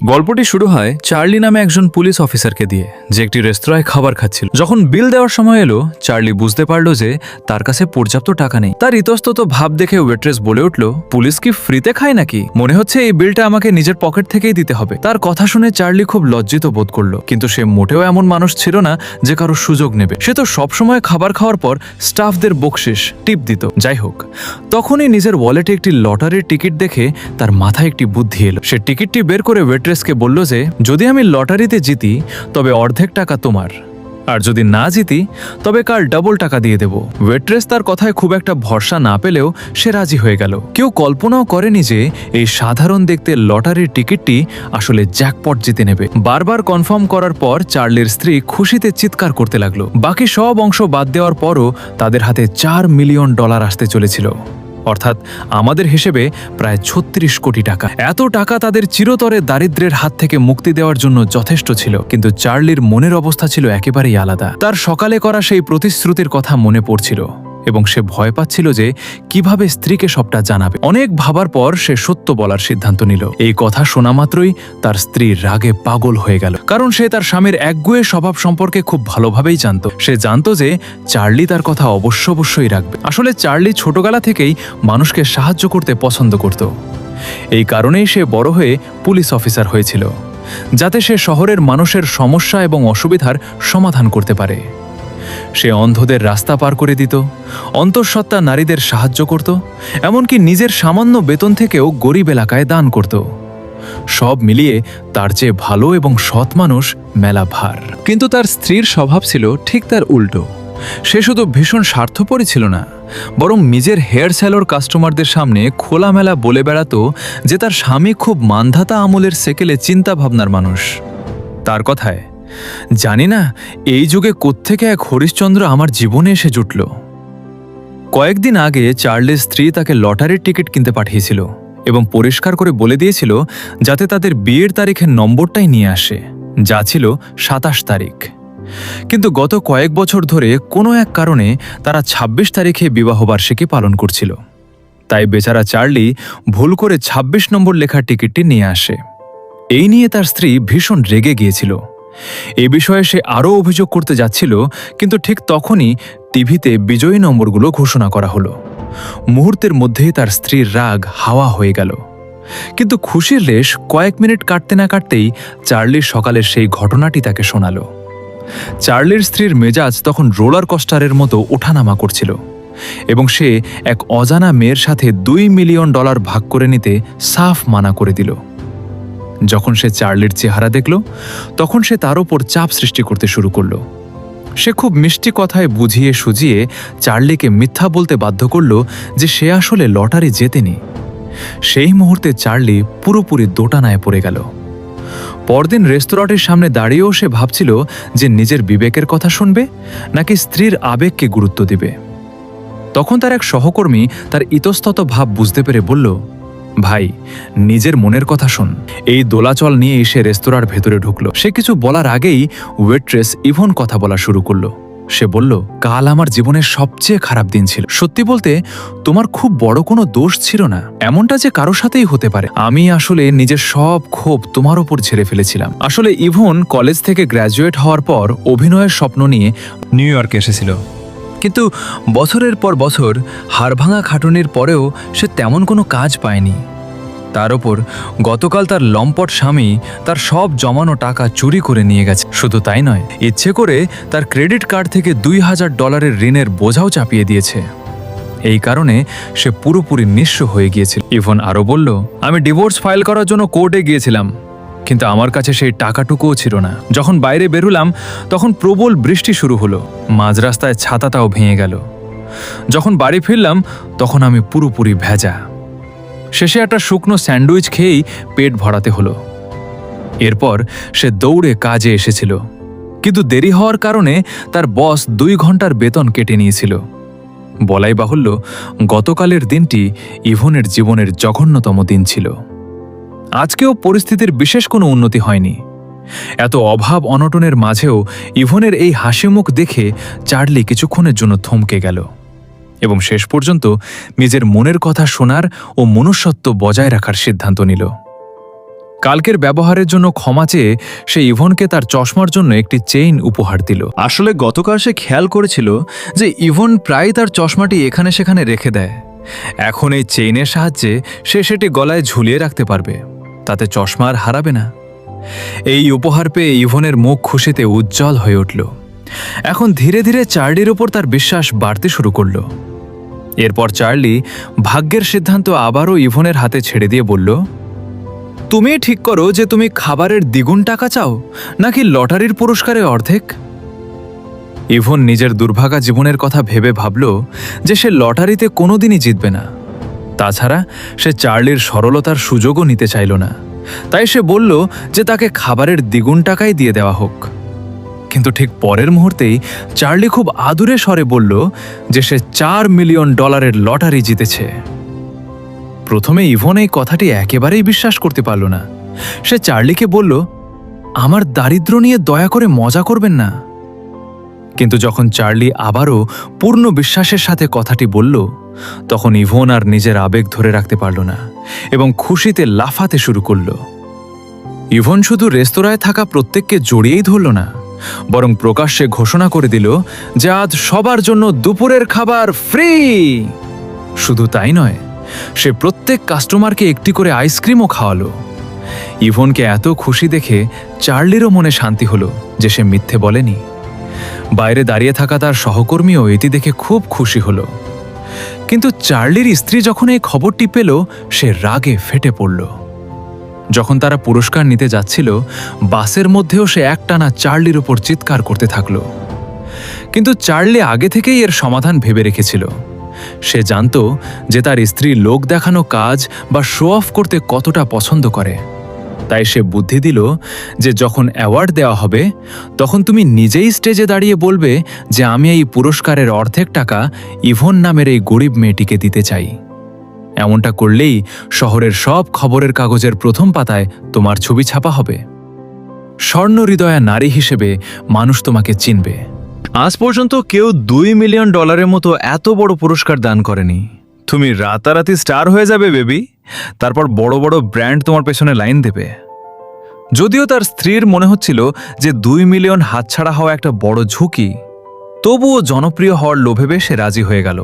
গল্পটি শুরু হয় চার্লি নামে একজন পুলিশ অফিসারকে দিয়ে, যে একটি রেস্তোরাঁয় খাবার খাচ্ছিল। যখন বিল দেওয়ার সময় এলো, চার্লি বুঝতে পারল যে তার কাছে পর্যাপ্ত টাকা নেই। তার ইতস্তত ভাব দেখে ওয়েট্রেস বলে উঠল, পুলিশ কি ফ্রিতে খায় নাকি? মনে হচ্ছে এই বিলটা আমাকে নিজের পকেট থেকেই দিতে হবে। তার কথা শুনে চার্লি খুব লজ্জিত বোধ করলো, কিন্তু সে মোটেও এমন মানুষ ছিল না যে কারো সুযোগ নেবে। সে তো সবসময় খাবার খাওয়ার পর স্টাফদের বকশিস টিপ দিত। যাই হোক, তখনই নিজের ওয়ালেটে একটি লটারির টিকিট দেখে তার মাথায় একটি বুদ্ধি এলো। সে টিকিটটি বের করে ওয়েট্রেসকে বলল যে, যদি আমি লটারিতে জিতি তবে অর্ধেক টাকা তোমার, আর যদি না জিতি তবে কাল ডাবল টাকা দিয়ে দেব। ওয়েট্রেস তার কথায় খুব একটা ভরসা না পেলেও সে রাজি হয়ে গেল। কেউ কল্পনাও করেনি যে এই সাধারণ দেখতে লটারির টিকিটটি আসলে জ্যাকপট জিতে নেবে। বারবার কনফার্ম করার পর চার্লির স্ত্রী খুশিতে চিৎকার করতে লাগলো। বাকি সব অংশ বাদ দেওয়ার পরও তাদের হাতে $4 মিলিয়ন আসতে চলেছিল, অর্থাৎ আমাদের হিসেবে প্রায় 36 কোটি টাকা। এত টাকা তাদের চিরতরে দারিদ্র্যের হাত থেকে মুক্তি দেওয়ার জন্য যথেষ্ট ছিল। কিন্তু চার্লির মনের অবস্থা ছিল একেবারেই আলাদা। তার সকালে করা সেই প্রতিশ্রুতির কথা মনে পড়ছিল এবং সে ভয় পাচ্ছিল যে কিভাবে স্ত্রীকে সবটা জানাবে। অনেক ভাবার পর সে সত্য বলার সিদ্ধান্ত নিল। এই কথা শোনা মাত্রই তার স্ত্রী রাগে পাগল হয়ে গেল, কারণ সে তার স্বামীর একগুঁয়ে স্বভাব সম্পর্কে খুব ভালোভাবেই জানত। সে জানত যে চার্লি তার কথা অবশ্যই রাখবে। আসলে চার্লি ছোটবেলা থেকেই মানুষকে সাহায্য করতে পছন্দ করত। এই কারণেই সে বড় হয়ে পুলিশ অফিসার হয়েছিল, যাতে সে শহরের মানুষের সমস্যা এবং অসুবিধার সমাধান করতে পারে। সে অন্ধদের রাস্তা পার করে দিত, অন্তঃসত্ত্বা নারীদের সাহায্য করত, এমনকি নিজের সামান্য বেতন থেকেও গরিব এলাকায় দান করত। সব মিলিয়ে তার চেয়ে ভালো এবং সৎ মানুষ মেলা ভার। কিন্তু তার স্ত্রীর স্বভাব ছিল ঠিক তার উল্টো। সে শুধু ভীষণ স্বার্থপরই ছিল না, বরং নিজের হেয়ার স্যালোর কাস্টমারদের সামনে খোলামেলা বলে বেড়াতো যে তার স্বামী খুব মানধাতা আমলের সেকেলে চিন্তাভাবনার মানুষ। তার কথায়, জানি না এই যুগে কোত্থেকে এক হরিশ্চন্দ্র আমার জীবনে এসে জুটল। কয়েকদিন আগে চার্লির স্ত্রী তাকে লটারির টিকিট কিনতে পাঠিয়েছিল এবং পরিষ্কার করে বলে দিয়েছিল যাতে তাদের বিয়ের তারিখের নম্বরটাই নিয়ে আসে, যা ছিল 27 তারিখ। কিন্তু গত কয়েক বছর ধরে কোনো এক কারণে তারা 26 তারিখে বিবাহবার্ষিকী পালন করছিল। তাই বেচারা চার্লি ভুল করে 26 নম্বর লেখার টিকিটটি নিয়ে আসে। এই নিয়ে তার স্ত্রী ভীষণ রেগে গিয়েছিল। এই বিষয়ে সে আরও অভিযোগ করতে যাচ্ছিল, কিন্তু ঠিক তখনই টিভিতে বিজয়ী নম্বরগুলো ঘোষণা করা হলো। মুহূর্তের মধ্যেই তার স্ত্রীর রাগ হাওয়া হয়ে গেল। কিন্তু খুশির রেশ কয়েক মিনিট কাটতে না কাটতেই চার্লির সকালের সেই ঘটনাটি তাকে শোনালো। চার্লির স্ত্রীর মেজাজ তখন রোলার কোস্টারের মতো ওঠানামা করছিল এবং সে এক অজানা মেয়ের সাথে $2 মিলিয়ন ভাগ করে নিতে সাফ মানা করে দিল। যখন সে চার্লির চেহারা দেখল, তখন সে তার ওপর চাপ সৃষ্টি করতে শুরু করল। সে খুব মিষ্টি কথায় বুঝিয়ে সুজিয়ে চার্লিকে মিথ্যা বলতে বাধ্য করল যে সে আসলে লটারি জেতেনি। সেই মুহূর্তে চার্লি পুরোপুরি দোটানায় পড়ে গেল। পরদিন রেস্তোরাঁটির সামনে দাঁড়িয়েও সে ভাবছিল যে নিজের বিবেকের কথা শুনবে নাকি স্ত্রীর আবেগকে গুরুত্ব দিবে। তখন তার এক সহকর্মী তার ইতস্তত ভাব বুঝতে পেরে বলল, ভাই, নিজের মনের কথা শোন। এই দোলাচল নিয়ে এসে রেস্তোরাঁর ভেতরে ঢুকলো। সে কিছু বলার আগেই ওয়েট্রেস ইভন কথা বলা শুরু করলো। সে বলল, কাল আমার জীবনের সবচেয়ে খারাপ দিন ছিল। সত্যি বলতে তোমার খুব বড় কোনো দোষ ছিল না, এমনটা যে কারো সাথেই হতে পারে। আমি আসলে নিজের সব ক্ষোভ তোমার ওপর ঝেড়ে ফেলেছিলাম। আসলে ইভন কলেজ থেকে গ্র্যাজুয়েট হওয়ার পর অভিনয়ের স্বপ্ন নিয়ে নিউ ইয়র্কে এসেছিল, কিন্তু বছরের পর বছর হাড়ভাঙা খাটুনির পরেও সে তেমন কোনো কাজ পায়নি। তার ওপর গতকাল তার লম্পট স্বামী তার সব জমানো টাকা চুরি করে নিয়ে গেছে। শুধু তাই নয়, ইচ্ছে করে তার ক্রেডিট কার্ড থেকে $2000 ঋণের বোঝাও চাপিয়ে দিয়েছে। এই কারণে সে পুরোপুরি নিঃস্ব হয়ে গিয়েছিল। ইভন আরও বলল, আমি ডিভোর্স ফাইল করার জন্য কোর্টে গিয়েছিলাম, কিন্তু আমার কাছে সেই টাকাটুকুও ছিল না। যখন বাইরে বেরুলাম তখন প্রবল বৃষ্টি শুরু হলো, মাঝ রাস্তায় ছাতাটাও ভেঙে গেল। যখন বাড়ি ফিরলাম তখন আমি পুরোপুরি ভেজা। শেষে একটা শুকনো স্যান্ডউইচ খেয়েই পেট ভরাতে হলো। এরপর সে দৌড়ে কাজে এসেছিল, কিন্তু দেরি হওয়ার কারণে তার বস 2 ঘন্টার বেতন কেটে নিয়েছিল। বলাই বাহুল্য, গতকালের দিনটি ইভনের জীবনের জঘন্যতম দিন ছিল। আজকেও পরিস্থিতির বিশেষ কোনো উন্নতি হয়নি। এত অভাব অনটনের মাঝেও ইভনের এই হাসিমুখ দেখে চার্লি কিছুক্ষণের জন্য থমকে গেল এবং শেষ পর্যন্ত নিজের মনের কথা শোনার ও মনুষ্যত্ব বজায় রাখার সিদ্ধান্ত নিল। কালকের ব্যবহারের জন্য ক্ষমা চেয়ে সে ইভনকে তার চশমার জন্য একটি চেইন উপহার দিল। আসলে গতকাল সে খেয়াল করেছিল যে ইভন প্রায় তার চশমাটি এখানে সেখানে রেখে দেয়। এখন এই চেইনের সাহায্যে সে সেটি গলায় ঝুলিয়ে রাখতে পারবে, তাতে চশমা আর হারাবে না। এই উপহার পেয়ে ইভনের মুখ খুশিতে উজ্জ্বল হয়ে উঠল। এখন ধীরে ধীরে চার্লির ওপর তার বিশ্বাস বাড়তে শুরু করল। এরপর চার্লি ভাগ্যের সিদ্ধান্ত আবারও ইভনের হাতে ছেড়ে দিয়ে বলল, তুমি ঠিক করো যে তুমি খাবারের দ্বিগুণ টাকা চাও নাকি লটারির পুরস্কারে অর্ধেক। ইভন নিজের দুর্ভাগা জীবনের কথা ভেবে ভাবল যে সে লটারিতে কোনোদিনই জিতবে না। তাছাড়া সে চার্লির সরলতার সুযোগও নিতে চাইল না। তাই সে বলল যে তাকে খাবারের দ্বিগুণ টাকাই দিয়ে দেওয়া হোক। কিন্তু ঠিক পরের মুহূর্তেই চার্লি খুব আদুরে স্বরে বলল যে সে $4 মিলিয়ন লটারি জিতেছে। প্রথমে ইভন এই কথাটি একেবারেই বিশ্বাস করতে পারল না। সে চার্লিকে বলল, আমার দারিদ্র নিয়ে দয়া করে মজা করবেন না। কিন্তু যখন চার্লি আবারও পূর্ণ বিশ্বাসের সাথে কথাটি বলল, তখন ইভন আর নিজের আবেগ ধরে রাখতে পারল না এবং খুশিতে লাফাতে শুরু করল। ইভন শুধু রেস্তোরাঁয় থাকা প্রত্যেককে জড়িয়েই ধরল না, বরং প্রকাশ্যে ঘোষণা করে দিল যে আজ সবার জন্য দুপুরের খাবার ফ্রি। শুধু তাই নয়, সে প্রত্যেক কাস্টমারকে একটি করে আইসক্রিমও খাওয়ালো। ইভনকে এত খুশি দেখে চার্লিরও মনে শান্তি হলো যে সে মিথ্যে বলেনি। বাইরে দাঁড়িয়ে থাকা তার সহকর্মীও এটি দেখে খুব খুশি হলো। কিন্তু চার্লির স্ত্রী যখন এই খবরটি পেল, সে রাগে ফেটে পড়ল। যখন তারা পুরস্কার নিতে যাচ্ছিল, বাসের মধ্যেও সে একটানা চার্লির ওপর চিৎকার করতে থাকল। কিন্তু চার্লি আগে থেকেই এর সমাধান ভেবে রেখেছিল। সে জানত যে তার স্ত্রী লোক দেখানো কাজ বা শো অফ করতে কতটা পছন্দ করে। তাই সে বুদ্ধি দিল যে যখন অ্যাওয়ার্ড দেওয়া হবে, তখন তুমি নিজেই স্টেজে দাঁড়িয়ে বলবে যে আমি এই পুরস্কারের অর্ধেক টাকা ইভন নামের এই গরিব মেয়েটিকে দিতে চাই। এমনটা করলেই শহরের সব খবরের কাগজের প্রথম পাতায় তোমার ছবি ছাপা হবে। স্বর্ণ হৃদয়া নারী হিসেবে মানুষ তোমাকে চিনবে। আজ পর্যন্ত কেউ $2 মিলিয়ন মতো এত বড় পুরস্কার দান করেনি। তুমি রাতারাতি স্টার হয়ে যাবে বেবি। তারপর বড় বড় ব্র্যান্ড তোমার পেছনে লাইন দেবে। যদিও তার স্ত্রীর মনে হচ্ছিল যে $2 মিলিয়ন হাতছাড়া হওয়া একটা বড় ঝুঁকি, তবুও জনপ্রিয় হওয়ার লোভে সে রাজি হয়ে গেল।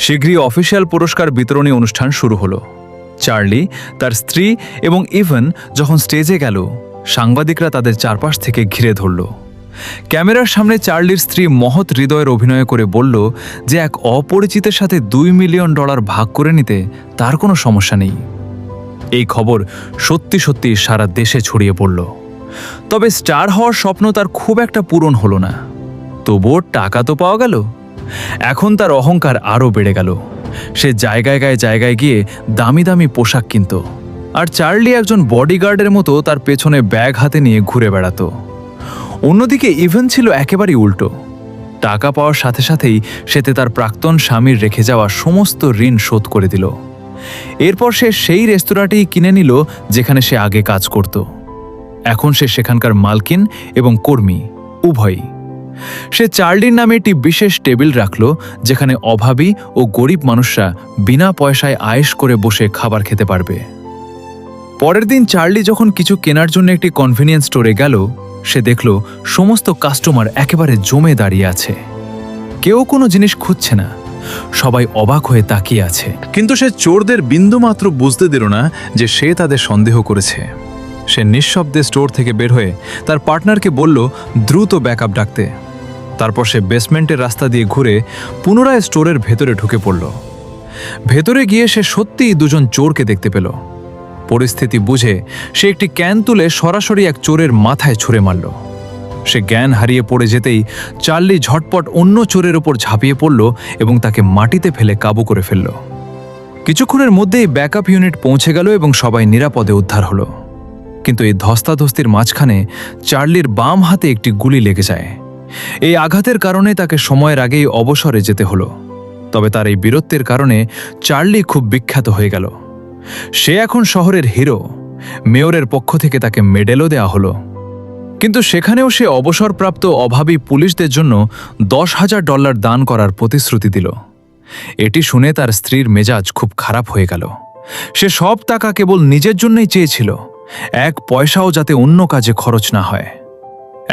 শীঘ্রই অফিসিয়াল পুরস্কার বিতরণী অনুষ্ঠান শুরু হলো। চার্লি, তার স্ত্রী এবং ইভন যখন স্টেজে গেল, সাংবাদিকরা তাদের চারপাশ থেকে ঘিরে ধরল। ক্যামেরার সামনে চার্লির স্ত্রী মহৎ হৃদয়ের অভিনয় করে বলল যে এক অপরিচিতের সাথে $2 মিলিয়ন ভাগ করে নিতে তার কোনো সমস্যা নেই। এই খবর সত্যি সত্যি সারা দেশে ছড়িয়ে পড়ল। তবে স্টার হওয়ার স্বপ্ন তার খুব একটা পূরণ হলো না। তবুও টাকা তো পাওয়া গেল। এখন তার অহংকার আরও বেড়ে গেল। সে জায়গায় গিয়ে দামি দামি পোশাক কিনত, আর চার্লি একজন বডিগার্ডের মতো তার পেছনে ব্যাগ হাতে নিয়ে ঘুরে বেড়াতো। অন্যদিকে ইভেন ছিল একেবারেই উল্টো। টাকা পাওয়ার সাথে সাথেই সেতে তার প্রাক্তন স্বামীর রেখে যাওয়া সমস্ত ঋণ শোধ করে দিল। এরপর সে সেই রেস্তোরাঁটি কিনে নিল যেখানে সে আগে কাজ করত। এখন সে সেখানকার মালকিন এবং কর্মী উভয়ই। সে চার্লির নামে একটি বিশেষ টেবিল রাখল যেখানে অভাবী ও গরিব মানুষরা বিনা পয়সায় আয়েশ করে বসে খাবার খেতে পারবে। পরের দিন চার্লি যখন কিছু কেনার জন্য একটি কনভেনিয়েন্স স্টোরে গেল, সে দেখল সমস্ত কাস্টমার একেবারে জমে দাঁড়িয়ে আছে। কেউ কোনো জিনিস খুঁজছে না, সবাই অবাক হয়ে তাকিয়ে আছে। কিন্তু সে চোরদের বিন্দুমাত্র বুঝতে দিল না যে সে তাদের সন্দেহ করেছে। সে নিঃশব্দে স্টোর থেকে বের হয়ে তার পার্টনারকে বলল দ্রুত ব্যাকআপ ডাকতে। তারপর সে বেসমেন্টের রাস্তা দিয়ে ঘুরে পুনরায় স্টোরের ভেতরে ঢুকে পড়ল। ভেতরে গিয়ে সে সত্যিই দুজন চোরকে দেখতে পেল। পরিস্থিতি বুঝে সে একটি ক্যান তুলে সরাসরি এক চোরের মাথায় ছুঁড়ে মারল। সে জ্ঞান হারিয়ে পড়ে যেতেই চার্লি ঝটপট অন্য চোরের ওপর ঝাঁপিয়ে পড়ল এবং তাকে মাটিতে ফেলে কাবু করে ফেলল। কিছুক্ষণের মধ্যেই ব্যাকআপ ইউনিট পৌঁছে গেল এবং সবাই নিরাপদে উদ্ধার হলো। কিন্তু এই ধস্তাধস্তির মাঝখানে চার্লির বাম হাতে একটি গুলি লেগে যায়। এই আঘাতের কারণে তাকে সময়ের আগেই অবসরে যেতে হলো। তবে তার এই বীরত্বের কারণে চার্লি খুব বিখ্যাত হয়ে গেল। সে এখন শহরের হিরো। মেয়রের পক্ষ থেকে তাকে মেডেলও দেওয়া হলো। কিন্তু সেখানেও সে অবসরপ্রাপ্ত অভাবী পুলিশদের জন্য $10,000 দান করার প্রতিশ্রুতি দিল। এটি শুনে তার স্ত্রীর মেজাজ খুব খারাপ হয়ে গেল। সে সব টাকা কেবল নিজের জন্যই চেয়েছিল এক পয়সাও যাতে অন্য কাজে খরচ না হয়।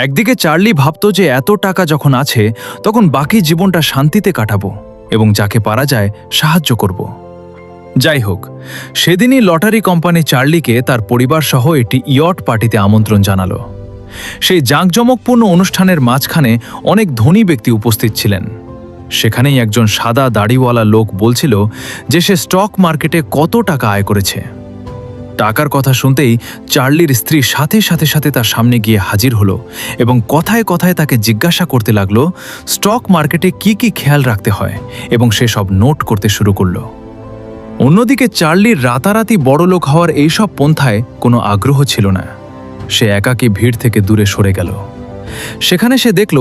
একদিকে চার্লি ভাবত যে এত টাকা যখন আছে তখন বাকি জীবনটা শান্তিতে কাটাবো এবং যাকে পারা যায় সাহায্য করব। যাই হোক, সেদিনই লটারি কোম্পানি চার্লিকে তার পরিবার সহ একটি ইয়ট পার্টিতে আমন্ত্রণ জানালো। সেই জাঁকজমকপূর্ণ অনুষ্ঠানের মাঝখানে অনেক ধনী ব্যক্তি উপস্থিত ছিলেন। সেখানেই একজন সাদা দাড়িওয়ালা লোক বলছিল যে সে স্টক মার্কেটে কত টাকা আয় করেছে। টাকার কথা শুনতেই চার্লির স্ত্রী সাথে সাথে তার সামনে গিয়ে হাজির হলো এবং কথায় কথায় তাকে জিজ্ঞাসা করতে লাগলো স্টক মার্কেটে কি কি খেয়াল রাখতে হয়, এবং সে সব নোট করতে শুরু করলো। অন্যদিকে চার্লির রাতারাতি বড়লোক হওয়ার এইসব পন্থায় কোনো আগ্রহ ছিল না। সে একাকী ভিড় থেকে দূরে সরে গেল। সেখানে সে দেখল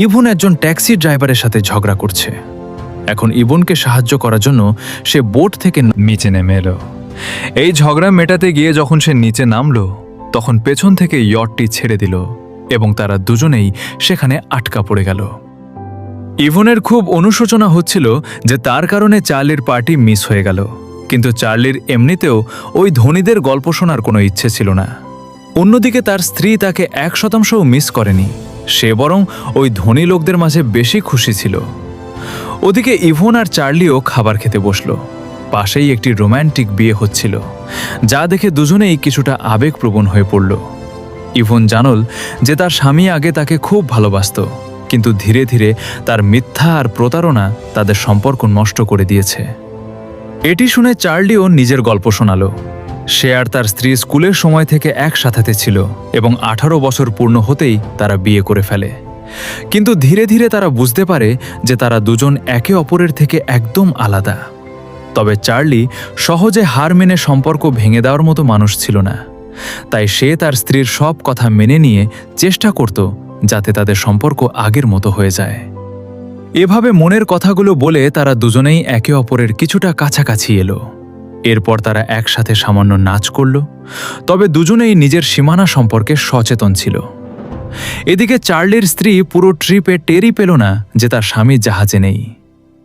ইভন একজন ট্যাক্সি ড্রাইভারের সাথে ঝগড়া করছে। এখন ইভনকে সাহায্য করার জন্য সে বোট থেকে নিচে নেমে এলো। এই ঝগড়া মেটাতে গিয়ে যখন সে নিচে নামলো তখন পেছন থেকে ইয়টটি ছেড়ে দিল এবং তারা দুজনেই সেখানে আটকা পড়ে গেল। ইভনের খুব অনুশোচনা হচ্ছিল যে তার কারণে চার্লির পার্টি মিস হয়ে গেল, কিন্তু চার্লির এমনিতেও ওই ধনীদের গল্প শোনার কোনো ইচ্ছে ছিল না। অন্যদিকে তার স্ত্রী তাকে 1%ও মিস করেনি, সে বরং ওই ধনী লোকদের মাঝে বেশি খুশি ছিল। ওদিকে ইভন আর চার্লিও খাবার খেতে বসল। পাশেই একটি রোম্যান্টিক বিয়ে হচ্ছিল, যা দেখে দুজনেই কিছুটা আবেগপ্রবণ হয়ে পড়ল। ইভন জানল যে তার স্বামী আগে তাকে খুব ভালোবাসত, কিন্তু ধীরে ধীরে তার মিথ্যা আর প্রতারণা তাদের সম্পর্ক নষ্ট করে দিয়েছে। এটি শুনে চার্লিও নিজের গল্প শোনালো। সে আর তার স্ত্রী স্কুলের সময় থেকে একসাথে ছিল এবং 18 বছর পূর্ণ হতেই তারা বিয়ে করে ফেলে। কিন্তু ধীরে ধীরে তারা বুঝতে পারে যে তারা দুজন একে অপরের থেকে একদম আলাদা। তবে চার্লি সহজে হার মেনে সম্পর্ক ভেঙে দেওয়ার মতো মানুষ ছিল না, তাই সে তার স্ত্রীর সব কথা মেনে নিয়ে চেষ্টা করত যাতে তাদের সম্পর্ক আগের মতো হয়ে যায়। এভাবে মনের কথাগুলো বলে তারা দুজনেই একে অপরের কিছুটা কাছাকাছি এলো। এরপর তারা একসাথে সামান্য নাচ করল, তবে দুজনেই নিজের সীমানা সম্পর্কে সচেতন ছিল। এদিকে চার্লির স্ত্রী পুরো ট্রিপে টেরই পেল না যে তার স্বামী জাহাজে নেই।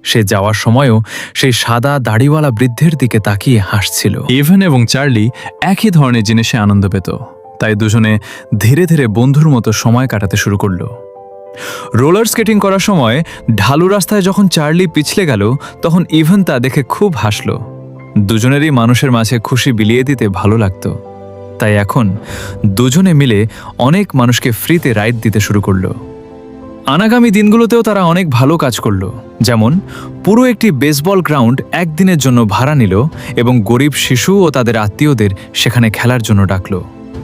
সে যাওয়ার সময়ও সেই সাদা দাড়িওয়ালা বৃদ্ধের দিকে তাকিয়ে হাসছিল। ইভেন এবং চার্লি একই ধরনের জিনিসে আনন্দ পেত, তাই দুজনে ধীরে ধীরে বন্ধুর মতো সময় কাটাতে শুরু করল। রোলার স্কেটিং করার সময় ঢালু রাস্তায় যখন চার্লি পিছলে গেল তখন ইভেন তা দেখে খুব হাসল। দুজনেরই মানুষের মাঝে খুশি বিলিয়ে দিতে ভালো লাগতো, তাই এখন দুজনে মিলে অনেক মানুষকে ফ্রিতে রাইড দিতে শুরু করলো। আগামী দিনগুলোতেও তারা অনেক ভালো কাজ করলো, যেমন পুরো একটি বেসবল গ্রাউন্ড একদিনের জন্য ভাড়া নিল এবং গরিব শিশু ও তাদের আত্মীয়দের সেখানে খেলার জন্য ডাকলো,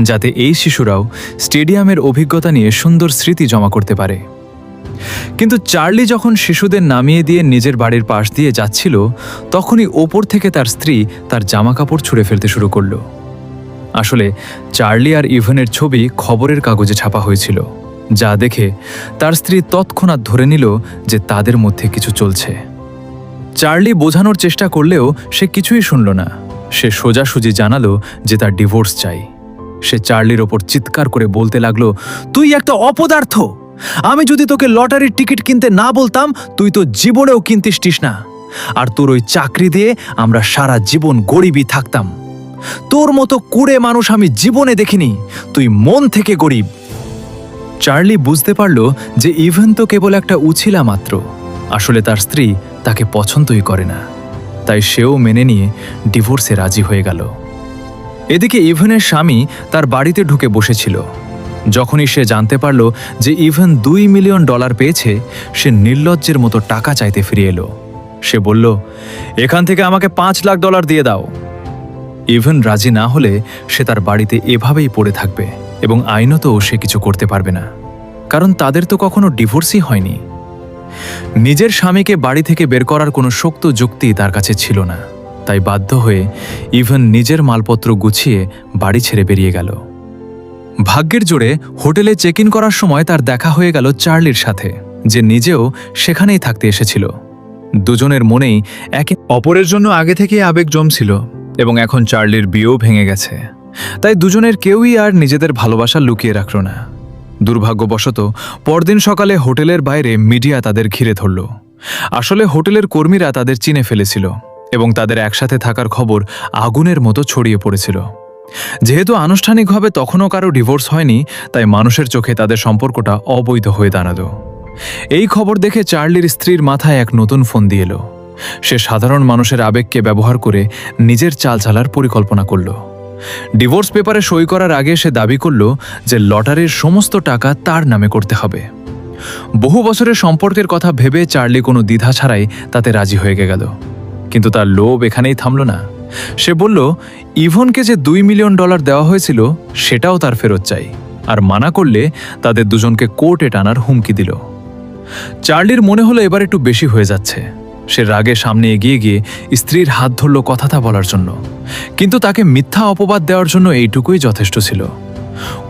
যাতে এই শিশুরাও স্টেডিয়ামের অভিজ্ঞতা নিয়ে সুন্দর স্মৃতি জমা করতে পারে। কিন্তু চার্লি যখন শিশুদের নামিয়ে দিয়ে নিজের বাড়ির পাশ দিয়ে যাচ্ছিল তখনই ওপর থেকে তার স্ত্রী তার জামাকাপড় ছুঁড়ে ফেলতে শুরু করল। আসলে চার্লি আর ইভেনের ছবি খবরের কাগজে ছাপা হয়েছিল, যা দেখে তার স্ত্রী তৎক্ষণাৎ ধরে নিল যে তাদের মধ্যে কিছু চলছে। চার্লি বোঝানোর চেষ্টা করলেও সে কিছুই শুনল না। সে সোজাসুজি জানালো যে তার ডিভোর্স চাই। সে চার্লির ওপর চিৎকার করে বলতে লাগলো, তুই একটা অপদার্থ! আমি যদি তোকে লটারির টিকিট কিনতে না বলতাম তুই তো জীবনেও কিনতিস না, আর তোর ওই চাকরি দিয়ে আমরা সারা জীবন গরিবই থাকতাম। তোর মতো কুড়ে মানুষ আমি জীবনে দেখিনি, তুই মন থেকে গরিব। চার্লি বুঝতে পারল যে ইভেন তো কেবল একটা উছিলা মাত্র, আসলে তার স্ত্রী তাকে পছন্দই করে না, তাই সেও মেনে নিয়ে ডিভোর্সে রাজি হয়ে গেল। এদিকে ইভেনের স্বামী তার বাড়িতে ঢুকে বসেছিল। যখনই সে জানতে পারল যে ইভেন $2 মিলিয়ন পেয়েছে, সে নির্লজ্জের মতো টাকা চাইতে ফিরে এলো। সে বলল, এখান থেকে আমাকে $5 লাখ দিয়ে দাও। ইভেন রাজি না হলে সে তার বাড়িতে এভাবেই পড়ে থাকবে এবং আইনতও সে কিছু করতে পারবে না, কারণ তাদের তো কখনো ডিভোর্সই হয়নি। নিজের স্বামীকে বাড়ি থেকে বের করার কোনো শক্ত যুক্তি তার কাছে ছিল না, তাই বাধ্য হয়ে ইভেন নিজের মালপত্র গুছিয়ে বাড়ি ছেড়ে বেরিয়ে গেল। ভাগ্যের জোরে হোটেলে চেক ইন করার সময় তার দেখা হয়ে গেল চার্লির সাথে, যে নিজেও সেখানেই থাকতে এসেছিল। দুজনের মনেই একে অপরের জন্য আগে থেকেই আবেগ জমছিল এবং এখন চার্লির বিয়েও ভেঙে গেছে, তাই দুজনের কেউই আর নিজেদের ভালোবাসা লুকিয়ে রাখল না। দুর্ভাগ্যবশত পরদিন সকালে হোটেলের বাইরে মিডিয়া তাদের ঘিরে ধরল। আসলে হোটেলের কর্মীরা তাদের চিনে ফেলেছিল এবং তাদের একসাথে থাকার খবর আগুনের মতো ছড়িয়ে পড়েছিল। যেহেতু আনুষ্ঠানিকভাবে তখনও কারো ডিভোর্স হয়নি, তাই মানুষের চোখে তাদের সম্পর্কটা অবৈধ হয়ে দাঁড়ালো। এই খবর দেখে চার্লির স্ত্রীর মাথায় এক নতুন ফোন দিয়ে এলো। সে সাধারণ মানুষের আবেগকে ব্যবহার করে নিজের চাল চালার পরিকল্পনা করল। ডিভোর্স পেপারে সই করার আগে সে দাবি করল যে লটারির সমস্ত টাকা তার নামে করতে হবে। বহু বছরের সম্পর্কের কথা ভেবে চার্লি কোনো দ্বিধা ছাড়াই তাতে রাজি হয়ে গেল। কিন্তু তার লোভ এখানেই থামল না। সে বলল ইভনকে যে $2 মিলিয়ন দেওয়া হয়েছিল সেটাও তার ফেরত চাই, আর মানা করলে তাদের দুজনকে কোর্টে টানার হুমকি দিল। চার্লির মনে হলো এবার একটু বেশি হয়ে যাচ্ছে। সে রাগে সামনে এগিয়ে গিয়ে স্ত্রীর হাত ধরল কথাটা বলার জন্য, কিন্তু তাকে মিথ্যা অপবাদ দেওয়ার জন্য এইটুকুই যথেষ্ট ছিল।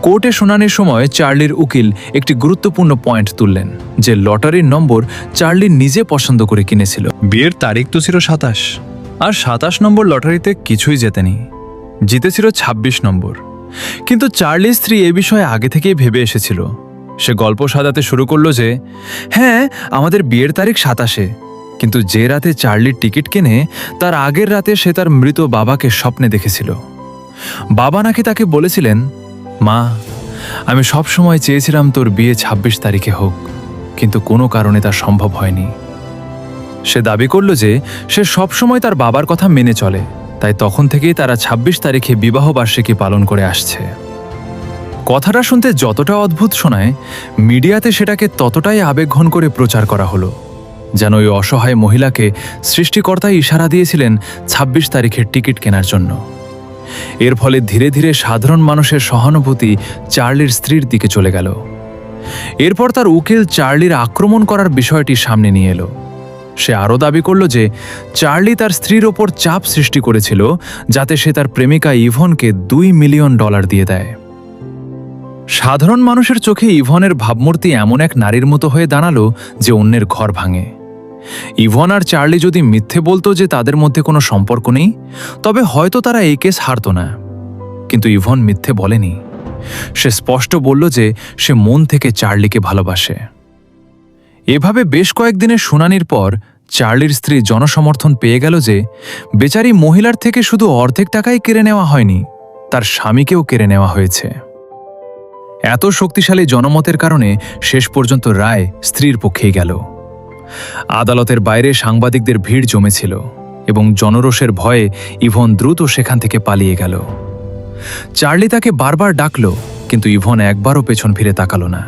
কোর্টে শুনানির সময় চার্লির উকিল একটি গুরুত্বপূর্ণ পয়েন্ট তুললেন যে লটারির নম্বর চার্লি নিজে পছন্দ করে কিনেছিল। বিয়ের তারিখ তো ছিল 27, আর 27 নম্বর লটারিতে কিছুই জেতেনি, জিতেছিল 26 নম্বর। কিন্তু চার্লির স্ত্রী এ বিষয়ে আগে থেকেই ভেবে এসেছিল। সে গল্প সাজাতে শুরু করলো যে হ্যাঁ, আমাদের বিয়ের তারিখ 27, কিন্তু যে রাতে চার্লির টিকিট কেনে তার আগের রাতে সে তার মৃত বাবাকে স্বপ্নে দেখেছিল। বাবা নাকি তাকে বলেছিলেন, মা, আমি সব সময় চেয়েছিলাম তোর বিয়ে 26 তারিখে হোক, কিন্তু কোনো কারণে তা সম্ভব হয়নি। সে দাবি করল যে সে সবসময় তার বাবার কথা মেনে চলে, তাই তখন থেকেই তারা 26 তারিখে বিবাহবার্ষিকী পালন করে আসছে। কথাটা শুনতে যতটা অদ্ভুত শোনায়, মিডিয়াতে সেটাকে ততটাই আবেগঘন করে প্রচার করা হলো, যেন ওই অসহায় মহিলাকে সৃষ্টিকর্তাই ইশারা দিয়েছিলেন 26 তারিখের টিকিট কেনার জন্য। এর ফলে ধীরে ধীরে সাধারণ মানুষের সহানুভূতি চার্লির স্ত্রীর দিকে চলে গেল। এরপর তার উকিল চার্লির আক্রমণ করার বিষয়টি সামনে নিয়ে এলো। সে আরও দাবি করল যে চার্লি তার স্ত্রীর ওপর চাপ সৃষ্টি করেছিল যাতে সে তার প্রেমিকা ইভনকে $2 মিলিয়ন দিয়ে দেয়। সাধারণ মানুষের চোখে ইভনের ভাবমূর্তি এমন এক নারীর মতো হয়ে দাঁড়ালো যে অন্যের ঘর ভাঙে। ইভন আর চার্লি যদি মিথ্যে বলতো যে তাদের মধ্যে কোনো সম্পর্ক নেই, তবে হয়তো তারা এই কেস হারত না। কিন্তু ইভন মিথ্যে বলেনি। সে স্পষ্ট বলল যে সে মন থেকে চার্লিকে ভালোবাসে। এভাবে বেশ কয়েকদিনের শুনানির পর চার্লির স্ত্রী জনসমর্থন পেয়ে গেল যে বেচারি মহিলার থেকে শুধু অর্ধেক টাকাই কেড়ে নেওয়া হয়নি, তার স্বামীকেও কেড়ে নেওয়া হয়েছে। এত শক্তিশালী জনমতের কারণে শেষ পর্যন্ত রায় স্ত্রীর পক্ষেই গেল। আদালতের বাইরে সাংবাদিকদের ভিড় জমেছিল এবং জনরোষের ভয়ে ইভন দ্রুত সেখান থেকে পালিয়ে গেল। চার্লি তাকে বারবার ডাকল, কিন্তু ইভন একবারও পেছন ফিরে তাকালো না।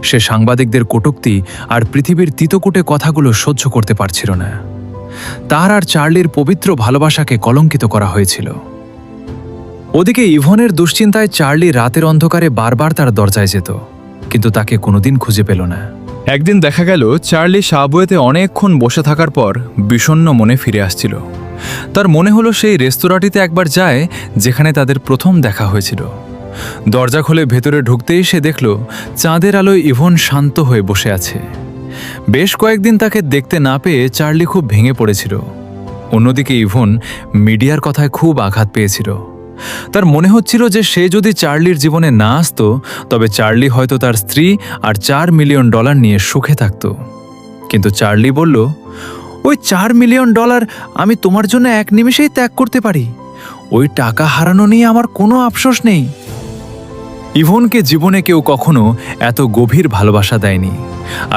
সে সাংবাদিকদের কটূক্তি আর পৃথিবীর তিতকুটে কথাগুলো সহ্য করতে পারছিল না। তার আর চার্লির পবিত্র ভালোবাসাকে কলঙ্কিত করা হয়েছিল। ওদিকে ইভনের দুশ্চিন্তায় চার্লি রাতের অন্ধকারে বারবার তার দরজায় যেত, কিন্তু তাকে কোনোদিন খুঁজে পেল না। একদিন দেখা গেল চার্লি সাবওয়েতে অনেকক্ষণ বসে থাকার পর বিষণ্ণ মনে ফিরে আসছিল। তার মনে হলো সেই রেস্তোরাঁটিতে একবার যায় যেখানে তাদের প্রথম দেখা হয়েছিল। দরজা খুলে ভেতরে ঢুকতেই সে দেখল চাঁদের আলোয় ইভন শান্ত হয়ে বসে আছে। বেশ কয়েকদিন তাকে দেখতে না পেয়ে চার্লি খুব ভেঙে পড়েছিল। অন্যদিকে ইভন মিডিয়ার কথায় খুব আঘাত পেয়েছিল। তার মনে হচ্ছিল যে সে যদি চার্লির জীবনে না আসতো, তবে চার্লি হয়তো তার স্ত্রী আর $4 মিলিয়ন নিয়ে সুখে থাকত। কিন্তু চার্লি বলল, ওই $4 মিলিয়ন আমি তোমার জন্য এক নিমেষেই ত্যাগ করতে পারি। ওই টাকা হারানো নিয়ে আমার কোনো আফসোস নেই। ইভনকে জীবনে কেউ কখনো এত গভীর ভালোবাসা দেয়নি,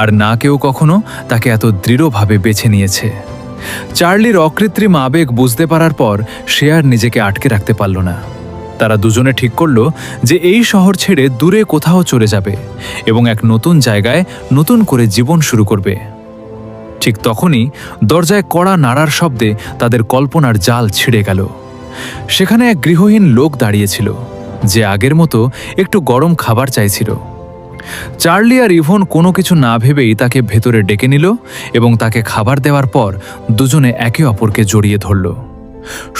আর না কেউ কখনো তাকে এত দৃঢ়ভাবে বেছে নিয়েছে। চার্লির অকৃত্রিম আবেগ বুঝতে পারার পর সে আর নিজেকে আটকে রাখতে পারল না। তারা দুজনে ঠিক করল যে এই শহর ছেড়ে দূরে কোথাও চলে যাবে এবং এক নতুন জায়গায় নতুন করে জীবন শুরু করবে। ঠিক তখনই দরজায় কড়া নাড়ার শব্দে তাদের কল্পনার জাল ছিঁড়ে গেল। সেখানে এক গৃহহীন লোক দাঁড়িয়েছিল, যে আগের মতো একটু গরম খাবার চাইছিল। চার্লি আর ইভন কোনো কিছু না ভেবেই তাকে ভেতরে ডেকে নিল এবং তাকে খাবার দেওয়ার পর দুজনে একে অপরকে জড়িয়ে ধরল।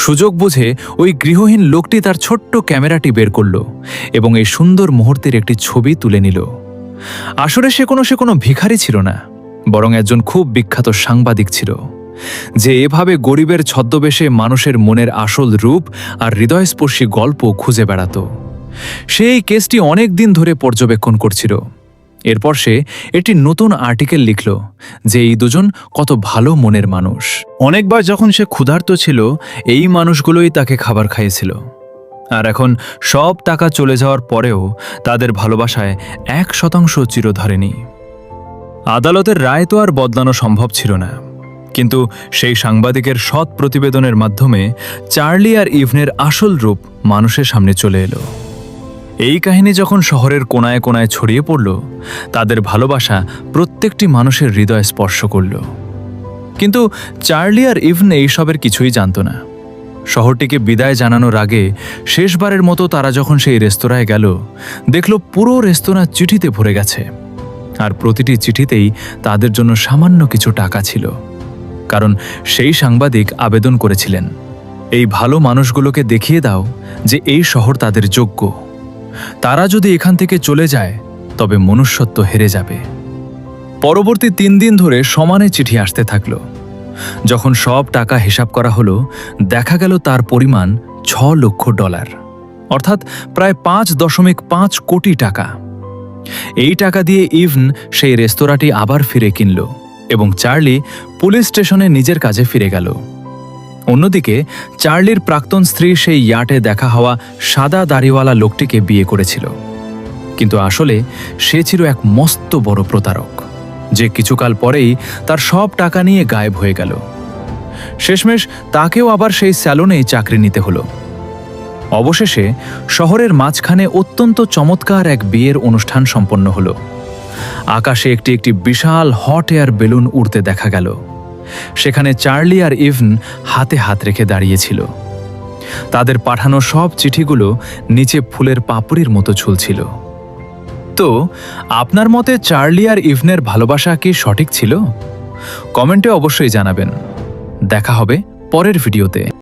সুযোগ বুঝে ওই গৃহহীন লোকটি তার ছোট্ট ক্যামেরাটি বের করল এবং এই সুন্দর মুহূর্তের একটি ছবি তুলে নিল। আসলে সে কোনো ভিখারি ছিল না, বরং একজন খুব বিখ্যাত সাংবাদিক ছিল, যে এভাবে গরিবের ছদ্মবেশে মানুষের মনের আসল রূপ আর হৃদয়স্পর্শী গল্প খুঁজে বেড়াত। সে এই কেসটি অনেক দিন ধরে পর্যবেক্ষণ করছিল। এরপর সে একটি নতুন আর্টিকেল লিখল যে এই দুজন কত ভালো মনের মানুষ। অনেকবার যখন সে ক্ষুধার্ত ছিল, এই মানুষগুলোই তাকে খাবার খাইয়েছিল। আর এখন সব টাকা চলে যাওয়ার পরেও তাদের ভালোবাসায় 1% চির ধরেনি। আদালতের রায় তো আর বদলানো সম্ভব ছিল না, কিন্তু সেই সাংবাদিকের সৎ প্রতিবেদনের মাধ্যমে চার্লি আর ইভনের আসল রূপ মানুষের সামনে চলে এলো। এই কাহিনী যখন শহরের কোনায় কোনায় ছড়িয়ে পড়ল, তাদের ভালোবাসা প্রত্যেকটি মানুষের হৃদয় স্পর্শ করল। কিন্তু চার্লি আর ইভন এইসবের কিছুই জানত না। শহরটিকে বিদায় জানানোর আগে শেষবারের মতো তারা যখন সেই রেস্তোরাঁয় গেল, দেখল পুরো রেস্তোরাঁ চিঠিতে ভরে গেছে, আর প্রতিটি চিঠিতেই তাদের জন্য সামান্য কিছু টাকা ছিল। কারণ সেই সাংবাদিক আবেদন করেছিলেন, এই ভালো মানুষগুলোকে দেখিয়ে দাও যে এই শহর তাদের যোগ্য। তারা যদি এখান থেকে চলে যায় তবে মনুষ্যত্ব হেরে যাবে। পরবর্তী 3 দিন ধরে সমানে চিঠি আসতে থাকল। যখন সব টাকা হিসাব করা হলো, দেখা গেল তার পরিমাণ $6 লক্ষ, অর্থাৎ প্রায় 5.5 কোটি টাকা। এই টাকা দিয়ে ইভন সেই রেস্তোরাঁটি আবার ফিরে কিনল এবং চার্লি পুলিশ স্টেশনে নিজের কাজে ফিরে গেল। অন্যদিকে চার্লির প্রাক্তন স্ত্রী সেই ইয়াটে দেখা হওয়া সাদা দাড়িওয়ালা লোকটিকে বিয়ে করেছিল, কিন্তু আসলে সে ছিল এক মস্ত বড় প্রতারক, যে কিছুকাল পরেই তার সব টাকা নিয়ে গায়েব হয়ে গেল। শেষমেশ তাকেও আবার সেই স্যালনেই চাকরি নিতে হলো। অবশেষে শহরের মাঝখানে অত্যন্ত চমৎকার এক বিয়ের অনুষ্ঠান সম্পন্ন হলো। আকাশে একটি একটি বিশাল হট এয়ার বেলুন উড়তে দেখা গেল। সেখানে চার্লি আর ইভন হাতে হাত রেখে দাঁড়িয়েছিল। তাদের পাঠানো সব চিঠিগুলো নিচে ফুলের পাপড়ির মতো ঝুলছিল। তো আপনার মতে চার্লি আর ইভনের ভালোবাসা কি সঠিক ছিল? কমেন্টে অবশ্যই জানাবেন। দেখা হবে পরের ভিডিওতে।